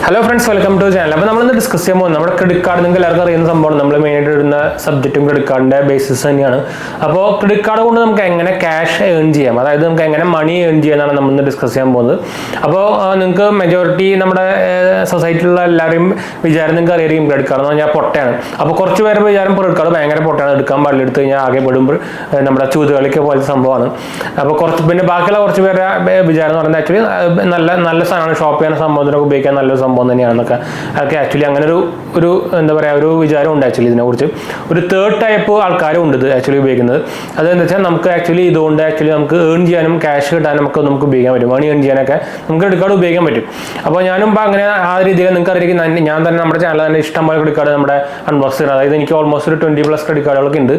Hello friends, welcome to the channel. അപ്പോൾ നമ്മൾ ഇന്ന് ഡിസ്കസ് ചെയ്യാൻ പോകുന്നത് നമ്മുടെ ക്രെഡിറ്റ് കാർഡ് നിങ്ങൾക്ക് എല്ലാവർക്കും അറിയുന്ന സംഭവമാണ്. നമ്മൾ മെയിൻ ആയിട്ട് ഇടുന്ന സബ്ജക്റ്റും ക്രെഡിറ്റ് കാർഡിന്റെ ബേസിസ് തന്നെയാണ്. അപ്പോൾ ക്രെഡിറ്റ് കാർഡ് കൊണ്ട് നമുക്ക് എങ്ങനെ ക്യാഷ് ഏൺ ചെയ്യാം, അതായത് നമുക്ക് എങ്ങനെ മണി ഏൺ ചെയ്യാനാണ് നമ്മൾ ഇന്ന് ഡിസ്കസ് ചെയ്യാൻ പോകുന്നത്. അപ്പോൾ നിങ്ങൾക്ക് മെജോറിറ്റി നമ്മുടെ സൊസൈറ്റിയിലുള്ള എല്ലാവരും വിചാരം നിങ്ങൾക്ക് അറിയായിരിക്കും ക്രെഡിറ്റ് കാർഡ് എന്ന് പറഞ്ഞാൽ പൊട്ടയാണ്. അപ്പോൾ കുറച്ച് പേര് വിചാരം ക്രെഡിറ്റ് കാർഡ് ഭയങ്കര പൊട്ടയാണ്, എടുക്കാൻ പാടില്ല, എടുത്തു കഴിഞ്ഞാൽ ആകെ പെടുമ്പോൾ നമ്മുടെ ച്യൂതുകളിക്ക് പോലത്തെ സംഭവമാണ്. അപ്പോൾ കുറച്ച് പിന്നെ ബാക്കിയുള്ള കുറച്ച് പേരുടെ വിചാരം എന്ന് പറഞ്ഞാൽ ആക്ച്വലി നല്ല സാധനമാണ്, ഷോപ്പ് ചെയ്യുന്ന സംഭവത്തിനൊക്കെ ഉപയോഗിക്കാൻ നല്ലൊരു സംഭവം തന്നെയാണെന്നൊക്കെ. അതൊക്കെ ആക്ച്വലി അങ്ങനെ ഒരു എന്താ പറയുക ഒരു വിചാരം ഉണ്ട് ആക്ച്വലി ഇതിനെക്കുറിച്ച്. ഒരു തേർഡ് ടൈപ്പ് ആൾക്കാരും ഉണ്ട് ഇത് ആക്ച്വലി ഉപയോഗിക്കുന്നത്. അതെന്താ വെച്ചാൽ നമുക്ക് ആക്ച്വലി ഇതുകൊണ്ട് ആക്ച്വലി നമുക്ക് ഏൺ ചെയ്യാനും ക്യാഷ് കിട്ടാനും ഒക്കെ നമുക്ക് ഉപയോഗിക്കാൻ പറ്റും, മണി ഏൺ ചെയ്യാനൊക്കെ നമുക്ക് ക്രെഡിറ്റ് കാർഡ് ഉപയോഗിക്കാൻ പറ്റും. അപ്പോൾ ഞാനും ഇപ്പോൾ അങ്ങനെ ആ രീതിയിൽ നിങ്ങൾക്ക് അറിയിക്കും. ഞാൻ തന്നെ നമ്മുടെ ചാനൽ തന്നെ ഇഷ്ടംപോലെ ക്രെഡിറ്റ് കാർഡ് നമ്മുടെ അൺബോക്സ് ചെയ്യുന്നത്, അതായത് എനിക്ക് ഓൾമോസ്റ്റ് ഒരു 20+ ക്രെഡിറ്റ് കാർഡുകളൊക്കെ ഉണ്ട്.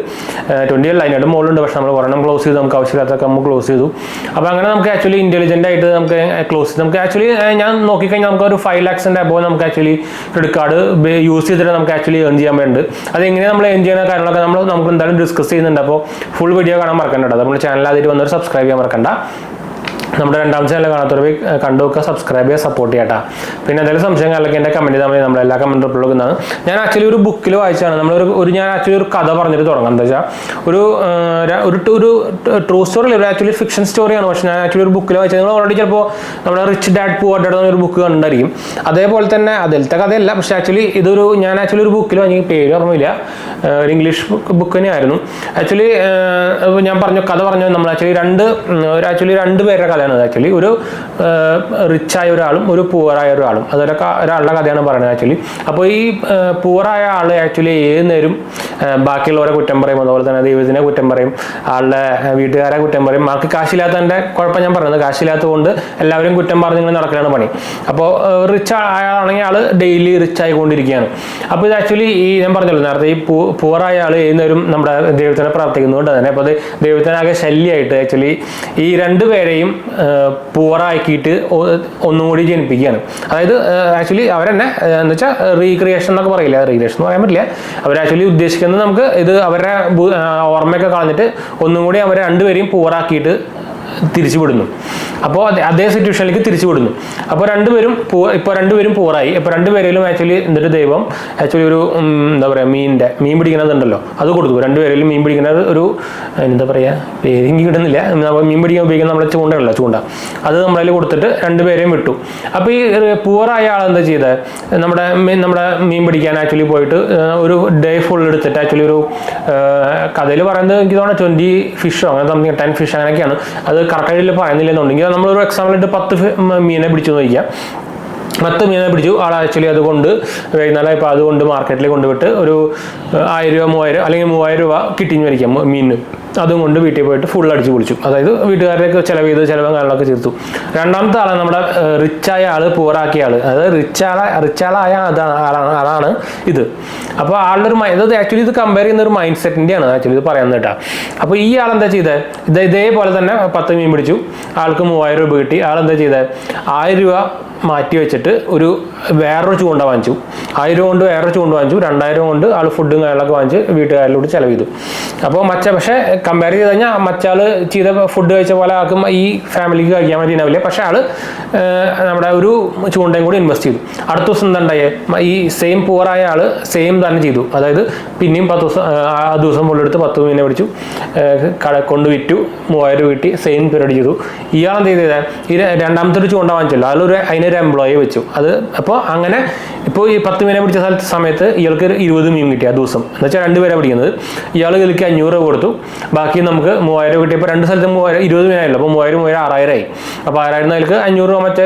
20 അല്ല, അതിൻ്റെ മുകളിലുണ്ട്. പക്ഷേ നമ്മൾ ഒരെണ്ണം ക്ലോസ് ചെയ്തു, നമുക്ക് ആവശ്യമില്ലാത്തൊക്കെ നമ്മൾ ക്ലോസ് ചെയ്തു. അപ്പോൾ അങ്ങനെ നമുക്ക് ആക്ച്വലി ഇൻ്റലിജൻ്റ് ആയിട്ട് നമുക്ക് ക്ലോസ് ചെയ്ത് നമുക്ക് ആക്ച്വലി ഞാൻ നോക്കിക്കഴിഞ്ഞാൽ നമുക്ക് ഒരു 5 lakhs അപ്പോൾ നമുക്ക് ആക്ച്വലി ക്രെഡിറ്റ് കാർഡ് യൂസ് ചെയ്തിട്ട് നമുക്ക് ആക്ച്വലി ഏൺ ചെയ്യാൻ വേണ്ടിയിട്ട്. അതെങ്ങനെ നമ്മൾ ഏൺ ചെയ്യുന്ന കാര്യങ്ങളൊക്കെ നമുക്ക് എന്തായാലും ഡിസ്കസ് ചെയ്യുന്നുണ്ട്. അപ്പോൾ ഫുൾ വീഡിയോ കാണാൻ മറക്കണ്ട. നമ്മുടെ ചാനൽ ആദ്യമായിട്ട് വന്നവർ സബ്സ്ക്രൈബ് ചെയ്യാൻ മറക്കണ്ട. നമ്മുടെ രണ്ടാം ചാനൽ കാണാത്തവർ കണ്ടു നോക്കുക, സബ്സ്ക്രൈബ് ചെയ്യുക, സപ്പോർട്ട് ചെയ്യട്ടാ. പിന്നെ എന്തെങ്കിലും സംശയങ്ങളൊക്കെ എൻ്റെ കമൻറ്റ് ചെയ്താൽ മതി, നമ്മളെല്ലാ കമൻറ്റ് റിപ്ലൈ കൊടുക്കുന്നതാണ്. ഞാൻ ആക്ച്വലി ഒരു ബുക്കിൽ വായിച്ചാണ് ഞാൻ ആക്ച്വലി ഒരു കഥ പറഞ്ഞിട്ട് തുടങ്ങാം. എന്താ വെച്ചാൽ ഒരു ട്രൂ സ്റ്റോറി അല്ല, ആക്ച്വലി ഫിക്ഷൻ സ്റ്റോറിയാണ്. പക്ഷേ ഞാൻ ആക്ച്വലി ഒരു ബുക്കിൽ വായിച്ചത്. നിങ്ങൾ ഓൾറെഡി ചിലപ്പോൾ നമ്മുടെ റിച്ച് ഡാഡ് പൂവർ ഡാഡ് എന്നൊരു ബുക്ക് കണ്ടായിരിക്കും. അതേപോലെ തന്നെ അതിലത്തെ കഥയല്ല, പക്ഷേ ആക്ച്വലി ഞാൻ ആക്ച്വലി ഒരു ബുക്കിൽ വാങ്ങി, പേര് ഓർമ്മയില്ല, ഒരു ഇംഗ്ലീഷ് ബുക്ക് തന്നെയായിരുന്നു. ആക്ച്വലി ഞാൻ കഥ പറഞ്ഞു നമ്മൾ ആക്ച്വലി രണ്ട് പേരുടെ കഥയാണ്. ആക്ച്വലി ഒരു റിച്ചായ ഒരാളും ഒരു പൂവറായ ഒരാളും, അതൊക്കെ ഒരാളുടെ കഥയാണ് പറയുന്നത് ആക്ച്വലി. അപ്പോൾ ഈ പൂവറായ ആൾ ആക്ച്വലി ഏത് നേരം ബാക്കിയുള്ളവരെ കുറ്റം പറയും, അതുപോലെ തന്നെ ദൈവത്തിനെ കുറ്റം പറയും, ആളുടെ വീട്ടുകാരെ കുറ്റം പറയും. ആൾക്ക് കാശില്ലാത്തതിൻ്റെ കുഴപ്പം ഞാൻ പറയുന്നത്, കാശില്ലാത്തത് കൊണ്ട് എല്ലാവരും കുറ്റം പറഞ്ഞ് ഇങ്ങനെ നടക്കുകയാണ് പണി. അപ്പോൾ റിച്ച് ആളാണെങ്കിൽ ആൾ ഡെയിലി റിച്ച് ആയിക്കൊണ്ടിരിക്കുകയാണ്. അപ്പോൾ ഇത് ആക്ച്വലി ഞാൻ പറഞ്ഞല്ലോ നേരത്തെ, ഈ പൂവറായ ആൾ ഏത് നേരം നമ്മുടെ ദൈവത്തിനെ പ്രാർത്ഥിക്കുന്നതുകൊണ്ട് തന്നെ അപ്പോൾ അത് ദൈവത്തിനാകെ ശല്യമായിട്ട് ആക്ച്വലി ഈ രണ്ടുപേരെയും പൂവറാക്കിയിട്ട് ഒന്നും കൂടി ജനിപ്പിക്കുകയാണ്. അതായത് ആക്ച്വലി അവരെന്നെ എന്ന് വെച്ചാൽ റീക്രിയേഷൻ എന്നൊക്കെ പറയില്ല, റീക്രിയേഷൻ എന്ന് പറയാൻ പറ്റില്ല. അവർ ആക്ച്വലി ഉദ്ദേശിക്കുന്നത് നമുക്ക് ഇത് അവരുടെ ഓർമ്മയൊക്കെ കളഞ്ഞിട്ട് ഒന്നും കൂടി അവരെ രണ്ടുപേരെയും പൂവറാക്കിയിട്ട് തിരിച്ചു വിടുന്നു. അപ്പോൾ അതേ സിറ്റുവേഷനിലേക്ക് തിരിച്ചു വിടുന്നു. അപ്പോൾ രണ്ടുപേരും പൂറായി. ഇപ്പോൾ രണ്ടുപേരിലും ആക്ച്വലി എന്നിട്ട് ദൈവം ആക്ച്വലി ഒരു എന്താ പറയുക മീൻ പിടിക്കുന്നതുണ്ടല്ലോ, അത് കൊടുത്തു. രണ്ടുപേരിലും മീൻ പിടിക്കുന്നത് ഒരു എന്താ പറയുക പേരെങ്കിൽ കിട്ടുന്നില്ല, മീൻ പിടിക്കാൻ ഉപയോഗിക്കുന്ന നമ്മളെ ചൂണ്ട, അത് നമ്മളതിൽ കൊടുത്തിട്ട് രണ്ടുപേരെയും വിട്ടു. അപ്പോൾ ഈ പൂറായ ആൾ എന്താ ചെയ്തത്, നമ്മുടെ മീൻ പിടിക്കാൻ ആക്ച്വലി പോയിട്ട് ഒരു ഡേ ഫുൾ എടുത്തിട്ട് ആക്ച്വലി ഒരു കഥയിൽ പറയുന്നത് എനിക്ക് തോന്നുന്നു 20 ഫിഷോ അങ്ങനെ സംതിങ് 10 ഫിഷ് അങ്ങനെയൊക്കെയാണ്. അത് കറക്റ്റായിട്ട് പറയുന്നില്ലെന്നുണ്ടെങ്കിൽ നമ്മളൊരു എക്സാമ്പിളിട്ട് 10 മീനെ പിടിച്ചു നോക്കിയാൽ 10 മീനെ പിടിച്ചു ആൾ ആക്ച്വലി അതുകൊണ്ട് വൈകുന്നേരം ഇപ്പോൾ അതുകൊണ്ട് മാർക്കറ്റിൽ കൊണ്ടുവിട്ട് ഒരു 1000 രൂപ 3000 അല്ലെങ്കിൽ 3000 രൂപ കിട്ടിയെന്ന് വരിക്കാം മീനിന്. അതും കൊണ്ട് വീട്ടിൽ പോയിട്ട് ഫുൾ അടിച്ച് പൊളിച്ചു. അതായത് വീട്ടുകാരൊക്കെ ചെലവും കാര്യങ്ങളൊക്കെ ചേർത്തു. രണ്ടാമത്തെ ആളാണ് നമ്മുടെ റിച്ചായ ആൾ പൂറാക്കിയ ആൾ, അതായത് റിച്ചാളായ ആളാണ് ഇത്. അപ്പോൾ ആളുടെ ഒരു ഇത് ആക്ച്വലി ഇത് കമ്പയർ ചെയ്യുന്ന ഒരു മൈൻഡ് സെറ്റിൻ്റെയാണ് ആക്ച്വലി ഇത് പറയുന്നത് കേട്ടോ. അപ്പോൾ ഈ ആളെന്താ ചെയ്തത്, ഇതേപോലെ തന്നെ 10 മീൻ പിടിച്ചു, ആൾക്ക് 3000 രൂപ കിട്ടി. ആളെന്താ ചെയ്തത്, 1000 രൂപ മാറ്റി വെച്ചിട്ട് വേറൊരു ചൂണ്ട വാങ്ങിച്ചു. 1000 കൊണ്ട് വേറൊരു ചൂണ്ട വാങ്ങിച്ചു. 2000 കൊണ്ട് ആൾ ഫുഡും കാര്യങ്ങളൊക്കെ വാങ്ങിച്ച് വീട്ടുകാരിലൂടെ ചെലവ് ചെയ്തു. അപ്പോൾ പക്ഷേ കമ്പയർ ചെയ്ത് കഴിഞ്ഞാൽ മറ്റാൾ ചെയ്ത ഫുഡ് കഴിച്ച പോലെ ആൾക്കും ഈ ഫാമിലിക്ക് കഴിക്കാൻ വേണ്ടിയിട്ടാവില്ല. പക്ഷേ ആൾ നമ്മുടെ ഒരു ചൂണ്ടയും കൂടി ഇൻവെസ്റ്റ് ചെയ്തു. അടുത്ത ദിവസം എന്താ ഉണ്ടായേ, ഈ സെയിം പൂറായ ആൾ സെയിം തന്നെ ചെയ്തു. അതായത് പിന്നെയും 10 ദിവസം ആ ദിവസം ഫുള്ളെടുത്ത് 10 മീനെ പിടിച്ചു, കൊണ്ട് വിറ്റു, 3000 രൂപ കിട്ടി, സെയിം പരിപാടി ചെയ്തു. ഇയാൾ എന്ത് ചെയ്തത്, ഈ രണ്ടാമത്തെ ഒരു ചൂണ്ട വാങ്ങിച്ചല്ലോ, അതിനൊരു എംപ്ലോയി വെച്ചു. അത് അപ്പോൾ അങ്ങനെ ഇപ്പോൾ ഈ 10 മീനെ പിടിച്ച സമയത്ത് ഇയാൾക്ക് 20 മീൻ കിട്ടി ആ ദിവസം. എന്ന് വെച്ചാൽ 2 പേരെ പിടിക്കുന്നത്. ഇയാൾ ഇതിലേക്ക് 500 രൂപ കൊടുത്തു, ബാക്കി നമുക്ക് 3000 രൂപ കിട്ടിയപ്പോൾ 2 സ്ഥലത്ത് 20 മീനായല്ലോ. അപ്പോൾ 3000 6000 ആയി. അപ്പോൾ 6000 അതിലേക്ക് 500 രൂപ മറ്റേ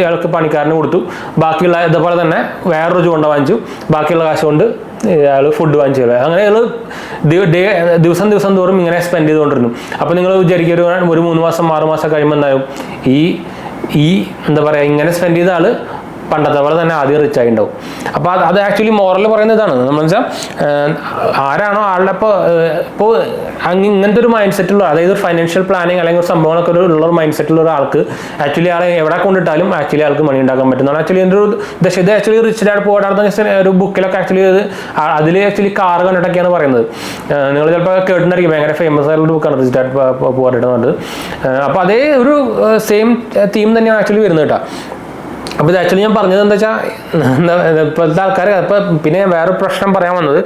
ഇയാൾക്ക് പണിക്കാരന് കൊടുത്തു. ബാക്കിയുള്ള ഇതുപോലെ തന്നെ വേറൊരു ചൂണ്ട വാങ്ങിച്ചു, ബാക്കിയുള്ള കാശ് കൊണ്ട് അയാൾ ഫുഡ് വാങ്ങിച്ചു. അങ്ങനെ അയാൾ ദിവസം തോറും ഇങ്ങനെ സ്പെൻഡ് ചെയ്തുകൊണ്ടിരുന്നു. അപ്പോൾ നിങ്ങൾ വിചാരിക്കുക ഒരു 3 മാസം 6 മാസം കഴിയുമ്പോൾ എന്തായാലും ഈ എന്താ പറയുക ഇങ്ങനെ സ്പെൻഡ് ചെയ്ത ആൾ പണ്ടത്തെ പോലെ തന്നെ ആദ്യം റിച്ച് ആയി ഉണ്ടാവും. അപ്പോൾ അത് ആക്ച്വലി മോറൽ പറയുന്ന ഇതാണ്. നമ്മൾ വെച്ചാൽ ആരാണോ ആളുടെ ഇപ്പോൾ ഇങ്ങനത്തെ ഒരു മൈൻഡ് സെറ്റുള്ള, അതായത് ഫൈനാൻഷ്യൽ പ്ലാനിങ് അല്ലെങ്കിൽ സംഭവങ്ങളൊക്കെ ഉള്ള ഒരു മൈൻഡ് സെറ്റുള്ള ഒരാൾക്ക് ആക്ച്വലി ആളെ എവിടെ കൊണ്ടിട്ടാലും ആക്ച്വലി ആൾക്ക് മണി ഉണ്ടാക്കാൻ പറ്റുന്നതാണ്. ആക്ച്വലി എൻ്റെ ഒരു ഇത് actually rich dad poor dad ഒരു ബുക്കിലൊക്കെ ആക്ച്വലി അതിൽ ആക്ച്വലി കാർ കണ്ടിട്ടൊക്കെയാണ് പറയുന്നത്. നിങ്ങൾ ചിലപ്പോൾ കേട്ടിട്ടുണ്ടായിരിക്കും, ഭയങ്കര ഫേമസ് ആയിട്ടുള്ള ബുക്കാണ് റിച്ച് ഡാഡ് പൂവർ ഡാഡ് എന്ന് പറഞ്ഞത്. അപ്പോൾ അതേ ഒരു സെയിം തീം തന്നെയാണ് ആക്ച്വലി വരുന്നത് കേട്ടോ. അപ്പോൾ ഇത് ആക്ച്വലി ഞാൻ പറഞ്ഞത് എന്താ വെച്ചാൽ ഇപ്പോഴത്തെ ആൾക്കാർ ഇപ്പോൾ പിന്നെ വേറൊരു പ്രശ്നം പറയാൻ വന്നത്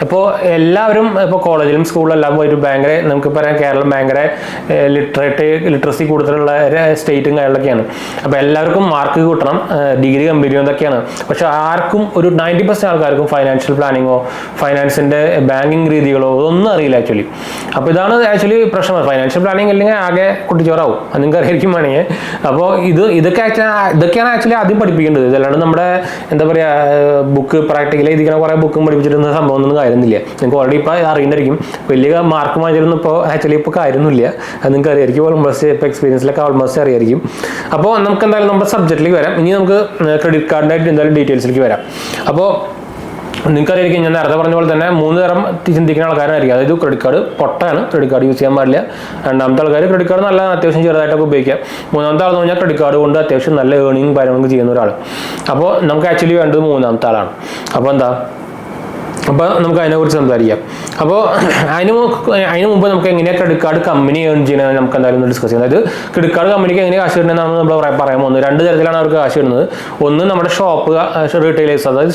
ഇപ്പോൾ എല്ലാവരും ഇപ്പോൾ കോളേജിലും സ്കൂളിലെല്ലാം പോയിട്ട് ഭയങ്കര നമുക്ക് പറയാം കേരളം ഭയങ്കര ലിറ്ററസി കൂടുതലുള്ള സ്റ്റേറ്റും കാര്യങ്ങളൊക്കെയാണ്. അപ്പോൾ എല്ലാവർക്കും മാർക്ക് കൂട്ടണം, ഡിഗ്രി കംപ്ലീറ്റ് ചെയ്യുന്നതൊക്കെയാണ്. പക്ഷെ ആർക്കും ഒരു 90% ആൾക്കാർക്കും ഫൈനാൻഷ്യൽ പ്ലാനിങ്ങോ ഫൈനാൻസിൻ്റെ ബാങ്കിങ് രീതികളോ ഒന്നും അറിയില്ല ആക്ച്വലി. അപ്പോൾ ഇതാണ് ആക്ച്വലി പ്രശ്നം. ഫൈനാൻഷ്യൽ പ്ലാനിങ് അല്ലെങ്കിൽ ആകെ കുട്ടിച്ചോറാവും, അത് നിങ്ങൾക്ക് അറിയായിരിക്കും വേണമെങ്കിൽ. അപ്പോൾ ഇതൊക്കെയാണ് ആക്ച്വലി ആദ്യം പഠിപ്പിക്കേണ്ടത്. ഇതല്ലാണ്ട് നമ്മുടെ എന്താ പറയുക ബുക്ക് പ്രാക്ടിക്കലി എഴുതിക്കുന്ന കുറേ ബുക്കും പഠിപ്പിച്ചിരുന്ന സംഭവം ഒന്നും കാര്യമൊന്നുമില്ല. നിങ്ങൾക്ക് ഓൾറെഡി ഇപ്പോൾ അറിയുന്നതായിരിക്കും. വലിയ മാർക്ക് വാങ്ങിച്ചിരുന്നു ഇപ്പോൾ ആക്ച്വലി ഇപ്പോൾ കാര്യമൊന്നുമില്ല, അത് നിങ്ങൾക്ക് അറിയായിരിക്കും. ഓൾമോസ്റ്റ് ഇപ്പോൾ എക്സ്പീരിയൻസിലൊക്കെ ഓൾമോസ്റ്റ് അറിയായിരിക്കും. അപ്പോൾ നമുക്ക് എന്തായാലും നമ്മുടെ സബ്ജക്റ്റിലേക്ക് വരാം. ഇനി നമുക്ക് ക്രെഡിറ്റ് കാർഡിനായിട്ട് എന്തായാലും ഡീറ്റെയിൽസിലേക്ക് വരാം. അപ്പോൾ നിങ്ങൾക്കറിയായിരിക്കും ഞാൻ നേരത്തെ പറഞ്ഞ പോലെ തന്നെ 3 തരം ചിന്തിക്കുന്ന ആൾക്കാരായിരിക്കും. അതായത് ക്രെഡിറ്റ് കാർഡ് പൊട്ടയാണ്, ക്രെഡിറ്റ് കാർഡ് യൂസ് ചെയ്യാൻ പാടില്ല. രണ്ടാമത്തെ ആൾക്കാർ ക്രെഡിറ്റ് കാർഡ് നല്ല അത്യാവശ്യം ചെറുതായിട്ടൊക്കെ ഉപയോഗിക്കാം. മൂന്നാമത്തെ ആളെന്ന് പറഞ്ഞാൽ ക്രെഡിറ്റ് കാർഡ് കൊണ്ട് അത്യാവശ്യം നല്ല ഏർണിംഗ് കാര്യങ്ങളൊക്കെ ചെയ്യുന്ന ഒരാൾ. അപ്പോൾ നമുക്ക് ആക്ച്വലി വേണ്ടത് മൂന്നാമത്തെ ആളാണ്. അപ്പോൾ അപ്പോൾ നമുക്ക് അതിനെക്കുറിച്ച് സംസാരിക്കാം. അപ്പോൾ അതിന് മുമ്പ് നമുക്ക് എങ്ങനെയാണ് ക്രെഡിറ്റ് കാർഡ് കമ്പനി ഏൺ ചെയ്യണമെന്ന് നമുക്ക് എന്തായാലും ഒന്ന് ഡിസ്കസ് ചെയ്യാം. അതായത് ക്രെഡിറ്റ് കാർഡ് കമ്പനിക്ക് എങ്ങനെ കാശ് കിട്ടുന്നതെന്നാണ് നമ്മൾ പറയാൻ പോകുന്നത്. 2 തരത്തിലാണ് അവർക്ക് കാശ് കിട്ടുന്നത്. ഒന്ന് നമ്മുടെ റീറ്റെയിലേഴ്സ്, അതായത്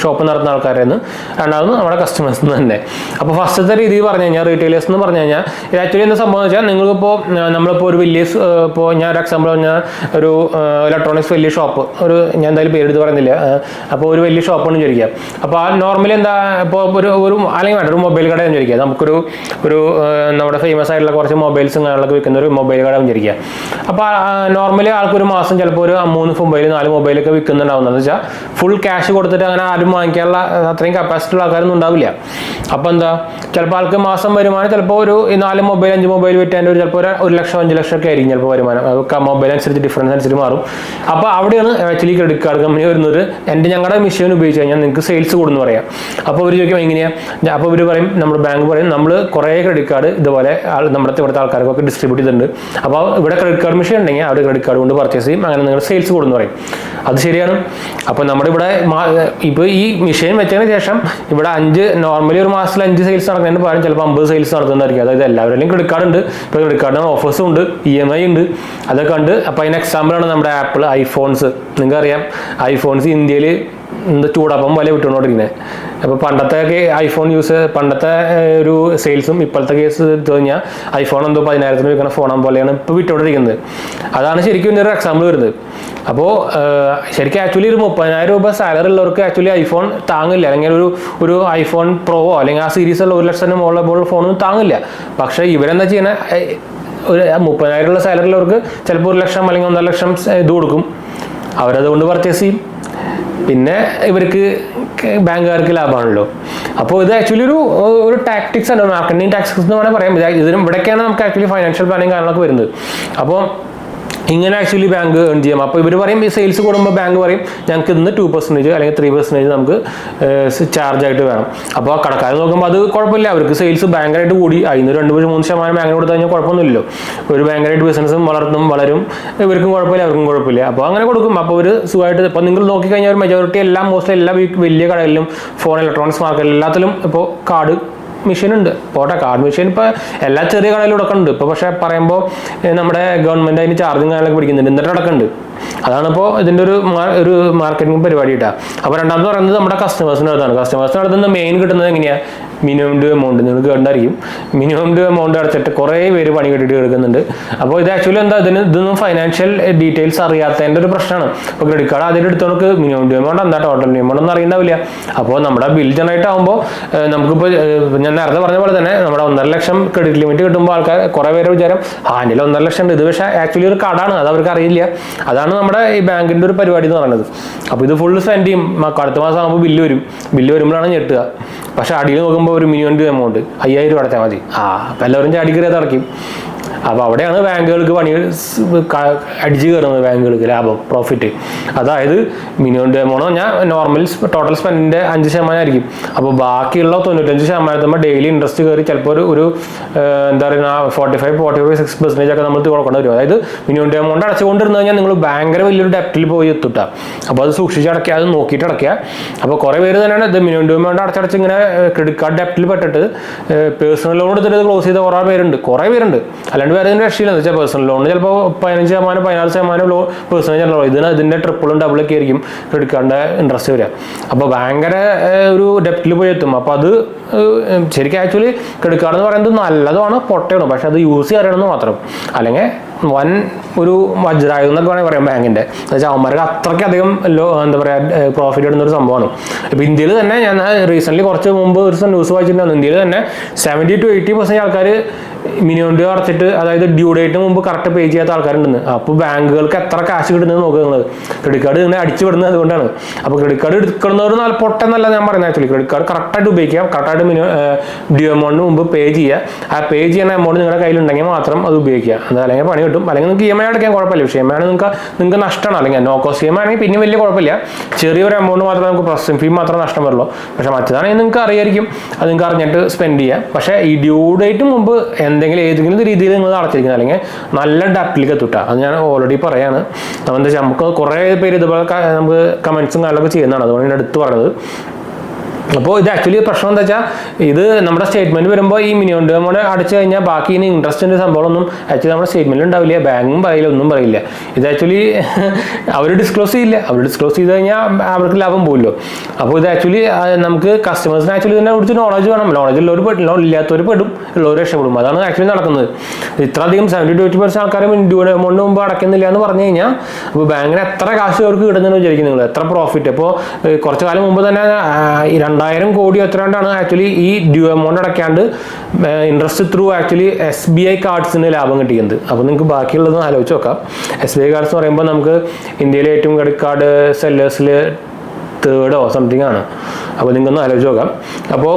ഷോപ്പ് നടത്തുന്ന ആൾക്കാരിൽ നിന്ന്. രണ്ടാമത് നമ്മുടെ കസ്റ്റമേഴ്സ് തന്നെ. അപ്പോൾ ഫസ്റ്റത്തെ രീതി പറഞ്ഞു കഴിഞ്ഞാൽ റീറ്റെയിലേഴ്സ് എന്ന് പറഞ്ഞു കഴിഞ്ഞാൽ ഇത് ആക്ച്വലി എന്താ സംഭവം എന്ന് വെച്ചാൽ നിങ്ങൾക്കിപ്പോൾ നമ്മളിപ്പോൾ ഒരു വലിയ ഇപ്പോൾ ഞാൻ ഒരു എക്സാമ്പിൾ പറഞ്ഞാൽ ഒരു ഇലക്ട്രോണിക്സ് വലിയ ഷോപ്പ്, ഞാൻ എന്തായാലും പേരെടുത്ത് പറയുന്നില്ല. അപ്പോൾ ഒരു വലിയ ഷോപ്പാണ് വിചാരിക്കുക. അപ്പോൾ ആ നോർമലി എന്താ ഇപ്പോൾ ഒരു അല്ലെങ്കിൽ വേണ്ട ഒരു മൊബൈൽ കട വിചാരിക്കുക. നമുക്കൊരു നമ്മുടെ ഫേമസ് ആയിട്ടുള്ള കുറച്ച് മൊബൈൽസും കാര്യങ്ങളൊക്കെ വിൽക്കുന്ന ഒരു മൊബൈൽ കട വിചാരിക്കുക. അപ്പോൾ നോർമലി ആൾക്കൊരു മാസം ചിലപ്പോൾ ഒരു 3 മൊബൈൽ 4 മൊബൈലൊക്കെ വിൽക്കുന്നുണ്ടാവുന്നത് വെച്ചാൽ ഫുൾ ക്യാഷ് കൊടുത്തിട്ട് അങ്ങനെ ആരും വാങ്ങിക്കാനുള്ള അത്രയും കപ്പാസിറ്റി ഉള്ള ആൾക്കാരൊന്നും ഉണ്ടാവില്ല. അപ്പോൾ എന്താ ചിലപ്പോൾ ആൾക്ക് മാസം വരുമാനം ചിലപ്പോൾ ഒരു 4 മൊബൈൽ 5 മൊബൈൽ വിറ്റാൻ്റെ ചിലപ്പോൾ 1 ലക്ഷം 5 ലക്ഷം ഒക്കെ ആയിരിക്കും ചിലപ്പോൾ വരുമാനം. മൊബൈൽ അനുസരിച്ച് ഡിഫറൻസ് അനുസരിച്ച് മാറും. അപ്പോൾ അവിടെയാണ് ആക്ച്വലി ക്രെഡിറ്റ് കാർഡ് കമ്പനി വരുന്നത്. ഞങ്ങളുടെ മെഷീൻ ഉപയോഗിച്ച് കഴിഞ്ഞാൽ നിങ്ങൾക്ക് സെയിൽസ് കൂടുന്നു പറയാം. അപ്പോൾ അവർ ചോദിക്കും എങ്ങനെയാണ്. അപ്പോൾ ഇവർ പറയും, നമ്മുടെ ബാങ്ക് പറയും നമ്മൾ കുറേ ക്രെഡിറ്റ് കാർഡ് ഇതുപോലെ നമ്മുടെ ഇവിടുത്തെ ആൾക്കാർക്കൊക്കെ ഡിസ്ട്രിബ്യൂട്ട് ചെയ്തിട്ടുണ്ട്. അപ്പോൾ ഇവിടെ ക്രെഡിറ്റ് കാർഡ് മെഷീൻ ഉണ്ടെങ്കിൽ അവിടെ ക്രെഡിറ്റ് കാർഡ് കൊണ്ട് പർച്ചേസ് ചെയ്യും, അങ്ങനെ നിങ്ങൾ സെയിൽസ് കൂടുന്നു പറയും. അത് ശരിയാണ്. അപ്പോൾ നമ്മുടെ ഇവിടെ ഇപ്പോൾ ഈ മെഷീൻ വെച്ചതിന് ശേഷം ഇവിടെ 5 നോർമലി ഒരു മാസത്തിൽ 5 സെയിൽസ് നടക്കുന്നതിന് പകരം ചിലപ്പോൾ 50 സെയിൽസ് നടത്തുന്നതായിരിക്കും. അതായത് എല്ലാവരുടെയും ക്രെഡിറ്റ് കാർഡ് ഉണ്ട്. ഇപ്പോൾ ക്രെഡിറ്റ് കാർഡിന് ഓഫേഴ്സും ഉണ്ട്, EMI ഉണ്ട്, അതൊക്കെ ഉണ്ട്. അപ്പോൾ അതിന് എക്സാമ്പിളാണ് നമ്മുടെ ആപ്പിൾ ഐഫോൺസ്. നിങ്ങൾക്കറിയാം ഐഫോൺസ് ഇന്ത്യയിൽ ചൂടപ്പം പോലെ വിട്ടുകൊണ്ടിരിക്കുന്നത്. അപ്പോൾ പണ്ടത്തെ പണ്ടത്തെ ഒരു സെയിൽസും ഇപ്പോഴത്തെ കേസ് എടുത്തു കഴിഞ്ഞാൽ ഐഫോൺ എന്തോ 10,000 വിൽക്കുന്ന ഫോണാൻ പോലെയാണ് ഇപ്പോൾ വിട്ടുകൊണ്ടിരിക്കുന്നത്. അതാണ് ശരിക്കും ഒരു എക്സാമ്പിൾ വരുന്നത്. അപ്പോൾ ശരിക്കും ആക്ച്വലി ഒരു 30,000 രൂപ സാലറി ഉള്ളവർക്ക് ആക്ച്വലി ഐഫോൺ താങ്ങില്ല, അല്ലെങ്കിൽ ഒരു ഐഫോൺ പ്രോവോ അല്ലെങ്കിൽ ആ സീരീസുള്ള 1 ലക്ഷത്തിന് മുകളിലുള്ള ഫോണൊന്നും താങ്ങില്ല. പക്ഷേ ഇവരെന്താ ചെയ്യുന്നത്, ഒരു 30,000 ഉള്ള സാലറി ഉള്ളവർക്ക് ചിലപ്പോൾ 1 ലക്ഷം അല്ലെങ്കിൽ 1.5 ലക്ഷം ഇത് കൊടുക്കും. അവരതുകൊണ്ട് പർച്ചേസ് ചെയ്യും. പിന്നെ ഇവർക്ക് ബാങ്കുകാർക്ക് ലാഭമാണല്ലോ. അപ്പോൾ ഇത് ആക്ച്വലി ഒരു ടാക്ടിക്സ് ആണ്, മാർക്കറ്റിംഗ് ടാക്ടിക്സ് എന്ന് വേണമെങ്കിൽ പറയാം. ഇവിടേക്കാണ് നമുക്ക് ആക്ച്വലി ഫൈനാൻഷ്യൽ പ്ലാനിങ് കാര്യങ്ങളൊക്കെ വരുന്നത്. അപ്പോൾ ഇങ്ങനെ ആക്ച്വലി ബാങ്ക് ഏൺ ചെയ്യാം. അപ്പോൾ ഇവർ പറയും ഈ സെയിൽസ് കൂടുമ്പോൾ ബാങ്ക് പറയും ഞങ്ങൾക്ക് ഇന്ന് 2% അല്ലെങ്കിൽ 3% നമുക്ക് ചാർജ് ആയിട്ട് വേണം. അപ്പോൾ കടക്കാർ നോക്കുമ്പോൾ അത് കുഴപ്പമില്ല, അവർക്ക് സെയിൽസ് ഭയങ്കരമായിട്ട് കൂടി. അതിന് 2-3% ബാങ്കിന് കൊടുത്തു കഴിഞ്ഞാൽ കുഴപ്പമൊന്നുമില്ലല്ലോ. ഒരു ഭയങ്കരമായിട്ട് ബിസിനസ്സും വളരും, ഇവർക്കും കുഴപ്പമില്ല അവർക്കും കുഴപ്പമില്ല. അപ്പോൾ അങ്ങനെ കൊടുക്കും. അപ്പോൾ ഒരു സുഖമായിട്ട് ഇപ്പോൾ നിങ്ങൾ നോക്കിക്കഴിഞ്ഞാൽ മെജോറിറ്റി മോസ്റ്റ്ലി എല്ലാ വലിയ കടകളിലും ഫോൺ ഇലക്ട്രോണിക്സ് മാർക്കറ്റിലും എല്ലാത്തിലും ഇപ്പോൾ കാർഡ് മെഷീൻ ഉണ്ട്. പോട്ടെ, കാർഡ് മെഷീൻ ഇപ്പോൾ എല്ലാ ചെറിയ കടയിലും അടക്കമുണ്ട് ഇപ്പോൾ. പക്ഷേ പറയുമ്പോൾ നമ്മുടെ ഗവൺമെൻറ് അതിന് ചാർജും കാര്യങ്ങളൊക്കെ പിടിക്കുന്നുണ്ട്, എന്നിട്ട് അടക്കമുണ്ട്. അതാണിപ്പോൾ ഇതിൻ്റെ ഒരു മാർക്കറ്റിംഗ് പരിപാടി ഇട്ടാ. അപ്പോൾ രണ്ടാമത് പറയുന്നത് നമ്മുടെ കസ്റ്റമേഴ്സിനടുത്താണ്. കസ്റ്റമേഴ്സിനടുത്ത് മെയിൻ കിട്ടുന്നത് എങ്ങനെയാണ്, മിനിമം ഡ്യൂ എമൗണ്ട്. നിങ്ങൾക്ക് കണ്ടായിരിക്കും മിനിമം ഡ്യൂ എമൗണ്ട് അടച്ചിട്ട് കുറേ പേര് പണി കെട്ടിട്ട് എടുക്കുന്നുണ്ട്. അപ്പോൾ ഇത് ആക്ച്വലി എന്താ, ഇതൊന്നും ഫൈനാൻഷ്യൽ ഡീറ്റെയിൽസ് അറിയാത്തതിൻ്റെ ഒരു പ്രശ്നമാണ്. അപ്പോൾ ക്രെഡിറ്റ് കാർഡ് ആദ്യം എടുത്തവർക്ക് മിനിമം ഡ്യൂ എമൗണ്ട് എന്താ, ടോട്ടൽ ഡ്യൂ എമൗണ്ട് ഒന്നും അറിയുണ്ടാവില്ല. അപ്പോൾ നമ്മുടെ ബിൽ ജനറേറ്റ് ആകുമ്പോൾ നമുക്കിപ്പോൾ ഞാൻ നേരത്തെ പറഞ്ഞ പോലെ തന്നെ നമ്മുടെ 1.5 ലക്ഷം ക്രെഡിറ്റ് ലിമിറ്റ് കിട്ടുമ്പോൾ ആൾക്കാർ കുറേ പേര് വിചാരം ഹാൻഡിൽ 1.5 ലക്ഷം ഉണ്ട്. ഇത് പക്ഷേ ആക്ച്വലി ഒരു കടമാണ്, അത് അവർക്ക് അറിയില്ല. അതാണ് നമ്മുടെ ഈ ബാങ്കിൻ്റെ ഒരു പരിപാടി എന്ന് പറയുന്നത്. അപ്പോൾ ഇത് ഫുൾ സ്പെൻഡ് ചെയ്യും. അടുത്ത മാസം ആകുമ്പോൾ ബില്ല് വരുമ്പോഴാണ് ഞെട്ടുക. പക്ഷേ അടിയിൽ നോക്കുമ്പോൾ ഒരു മിനിമം ഡ്യൂ എമൗണ്ട് 5,000 രൂപ അടച്ചാൽ മതി. അപ്പോൾ എല്ലാവരും ചാടി കയറി അടയ്ക്കും. അപ്പോൾ അവിടെയാണ് ബാങ്കുകൾക്ക് പണി അടിച്ചു കയറുന്നത്, ബാങ്കുകൾക്ക് ലാഭം, പ്രോഫിറ്റ്. അതായത് മിനിമം ഡ്യൂ എമൗണ്ട് പറഞ്ഞാൽ നോർമൽ ടോട്ടൽ സ്പെൻഡിൻ്റെ 5% ആയിരിക്കും. അപ്പോൾ ബാക്കിയുള്ള 95% ഡെയിലി ഇൻട്രസ്റ്റ് കയറി ചിലപ്പോൾ ഒരു എന്താ പറയുക 45-46% ഒക്കെ നമ്മൾ കൊടുക്കേണ്ടി വരും. അതായത് മിനിമം ഡ്യൂ എമൗണ്ട് അടച്ചുകൊണ്ടിരുന്നു കഴിഞ്ഞാൽ നിങ്ങൾ ഭയങ്കര വലിയൊരു ഡെപ്റ്റിൽ പോയി എത്തിട്ടാ. അപ്പോൾ അത് സൂക്ഷിച്ച് അടയ്ക്കുക, അത് നോക്കിയിട്ട് അടയ്ക്കുക. അപ്പോൾ കുറേ പേര് തന്നെയാണ് ഇത് മിനിമം ഡ്യൂ എമൗണ്ട് അടച്ചടച്ച് ഇങ്ങനെ ക്രെഡിറ്റ് കാർഡ് ഡെപ്റ്റിൽ പെട്ടിട്ട് പേഴ്സണൽ ലോൺ എടുത്തിട്ട് ക്ലോസ് ചെയ്ത കുറേ പേരുണ്ട്. അല്ലാണ്ട് അല്ലാണ്ട് വേറെ ഇതിൻ്റെ രക്ഷയില്ല. എന്ന് വെച്ചാൽ പേഴ്സണൽ ലോൺ ചിലപ്പോൾ 15% 16% പേഴ്സണേജ് ഉള്ളൂ. ഇതിൻ്റെ ട്രിപ്പിളും ഡബിളൊക്കെ ആയിരിക്കും ക്രെഡിറ്റ് കാർഡിൻ്റെ ഇൻട്രസ്റ്റ് വരിക. അപ്പോൾ ഭയങ്കര ഒരു ഡെപ്റ്റിൽ പോയി എത്തും. അപ്പോൾ അത് ശരിക്കും ആക്ച്വലി ക്രെഡിറ്റ് കാർഡ് എന്ന് പറയുന്നത് നല്ലതാണ്, പൊട്ടയാണ്, പക്ഷെ അത് യൂസ് ചെയ്യാറണമെന്ന് മാത്രം. അല്ലെങ്കിൽ വൻ ഒരു വജ്രായുധം എന്നൊക്കെ വേണമെങ്കിൽ പറയാം ബാങ്കിൻ്റെ. എന്ന് വെച്ചാൽ അവന്മാർക്ക് അത്രയ്ക്കധികം എന്താ പറയുക പ്രോഫിറ്റ് ഇടുന്നൊരു സംഭവമാണ്. ഇപ്പോൾ ഇന്ത്യയിൽ തന്നെ ഞാൻ റീസെൻ്റ്ലി കുറച്ച് മുമ്പ് ഒരു ന്യൂസ് വായിച്ചിട്ടുണ്ടായിരുന്നു. ഇന്ത്യയിൽ തന്നെ 70 to 80% ആൾക്കാർ മിനിമം ഡ്യൂ അടച്ചിട്ട്, അതായത് ഡ്യൂ ഡേറ്റിന് മുമ്പ് കറക്റ്റ് പേ ചെയ്യാത്ത ആൾക്കാരുണ്ടെന്ന്. അപ്പോൾ ബാങ്കുകൾക്ക് എത്ര കാശ് കിട്ടുന്നത് നോക്കുക നിങ്ങൾ. ക്രെഡിറ്റ് കാർഡ് ഇങ്ങനെ അടിച്ചു വിടുന്നത് അതുകൊണ്ടാണ്. അപ്പോൾ ക്രെഡിറ്റ് കാർഡ് എടുക്കുന്നവർ നല്ല പൊട്ടെന്നല്ല ഞാൻ പറയുന്നത്. ആക്ച്വലി ക്രെഡിറ്റ് കാർഡ് കറക്റ്റായിട്ട് ഉപയോഗിക്കാം, കറക്റ്റായിട്ട് ഡ്യൂ എമൗണ്ടിന് മുമ്പ് പേ ചെയ്യുക. ആ പേ ചെയ്യുന്ന എമൗണ്ട് നിങ്ങളുടെ കയ്യിലുണ്ടെങ്കിൽ മാത്രം അത് ഉപയോഗിക്കുക. അത് അല്ലെങ്കിൽ പണി കിട്ടും. അല്ലെങ്കിൽ നിങ്ങൾക്ക് EMI അടയ്ക്കാൻ കുഴപ്പമില്ല. പക്ഷേ EMI നിങ്ങൾക്ക് നഷ്ടമാണ്. അല്ലെങ്കിൽ നോ കോസ്റ്റ് EMI ആണെങ്കിൽ പിന്നെ വലിയ കുഴപ്പമില്ല. ചെറിയൊരു എമൗണ്ട് മാത്രമേ നമുക്ക് പ്രോസസ്സിംഗ് ഫീ മാത്രം നഷ്ടം വരുള്ളൂ. പക്ഷേ മറ്റേതാണെങ്കിൽ നിങ്ങൾക്ക് അറിയായിരിക്കും, അത് നിങ്ങൾക്ക് അറിഞ്ഞിട്ട് സ്പെൻഡ് ചെയ്യാം. പക്ഷേ ഈ ഡ്യൂ ഡേറ്റ് മുമ്പ് ഏതെങ്കിലും രീതിയിൽ നിങ്ങൾ അടച്ചിരിക്കുന്നത് അല്ലെങ്കിൽ നല്ല ഡെപ്റ്റിലേക്ക് എത്തുക. അത് ഞാൻ ഓൾറെഡി പറയാണ്. എന്താ വെച്ചാൽ നമുക്ക് കുറേ പേര് ഇതുപോലെ നമുക്ക് കമൻസും കാര്യങ്ങളൊക്കെ ചെയ്യുന്നതാണ്. അതുകൊണ്ട് ഞാൻ എടുത്ത് പറയുന്നത്. അപ്പോൾ ഇത് ആക്ച്വലി പ്രശ്നം എന്താ വെച്ചാൽ, ഇത് നമ്മുടെ സ്റ്റേറ്റ്മെന്റ് വരുമ്പോൾ ഈ മിനിമം ഡ്യൂ എമൗണ്ട് അടച്ചു കഴിഞ്ഞാൽ ബാക്കി ഇനി ഇൻട്രസ്റ്റിൻ്റെ സംഭവമൊന്നും ആക്ച്വലി നമ്മുടെ സ്റ്റേറ്റ്മെന്റിൽ ഉണ്ടാവില്ല, ബാങ്കും പറയില്ല, ഒന്നും പറയില്ല. ഇത് ആക്ച്വലി അവർ ഡിസ്ക്ലോസ് ചെയ്യില്ല. അവർ ഡിസ്ക്ലോസ് ചെയ്ത് കഴിഞ്ഞാൽ അവർക്ക് ലാഭം പോകില്ലോ. അപ്പോൾ ഇത് ആക്ച്വലി നമുക്ക് കസ്റ്റമേഴ്സിന് ആക്ച്വലി ഇതിനെ കുറിച്ച് നോളജ് വേണം. നോളജ് ഉള്ളവർ ഇല്ലാത്തവർ പെടും, ഉള്ളവർ രക്ഷപ്പെടും. അതാണ് ആക്ച്വലി നടക്കുന്നത്. ഇത്രയധികം 70 to 80% ആൾക്കാർ ഡ്യൂ എമൗണ്ടിന് മുമ്പ് അടയ്ക്കുന്നില്ല എന്ന് പറഞ്ഞു കഴിഞ്ഞാൽ അപ്പോൾ ബാങ്കിന് എത്ര കാശ് അവർക്ക് കിട്ടുന്നതെന്ന് വിചാരിക്കും നിങ്ങൾ, എത്ര പ്രോഫിറ്റ്. അപ്പോൾ കുറച്ച് കാലം മുമ്പ് തന്നെ 2000 കോടി എത്രയാണ്ടാണ് ആക്ച്വലി ഈ ഡ്യൂ എമൗണ്ട് അടയ്ക്കാണ്ട് ഇൻട്രസ്റ്റ് ത്രൂ ആക്ച്വലി SBI കാർഡ്സിന് ലാഭം കിട്ടിയത്. അപ്പോൾ നിങ്ങൾക്ക് ബാക്കിയുള്ളത് ആലോചിച്ച് നോക്കാം. SBI കാർഡ്സ് എന്ന് പറയുമ്പോൾ നമുക്ക് ഇന്ത്യയിലെ ഏറ്റവും ക്രെഡിറ്റ് കാർഡ് സെല്ലേഴ്സിൽ 3rd സംതിങ് ആണ്. അപ്പോൾ നിങ്ങൾക്കൊന്ന് ആലോചിച്ച് നോക്കാം. അപ്പോൾ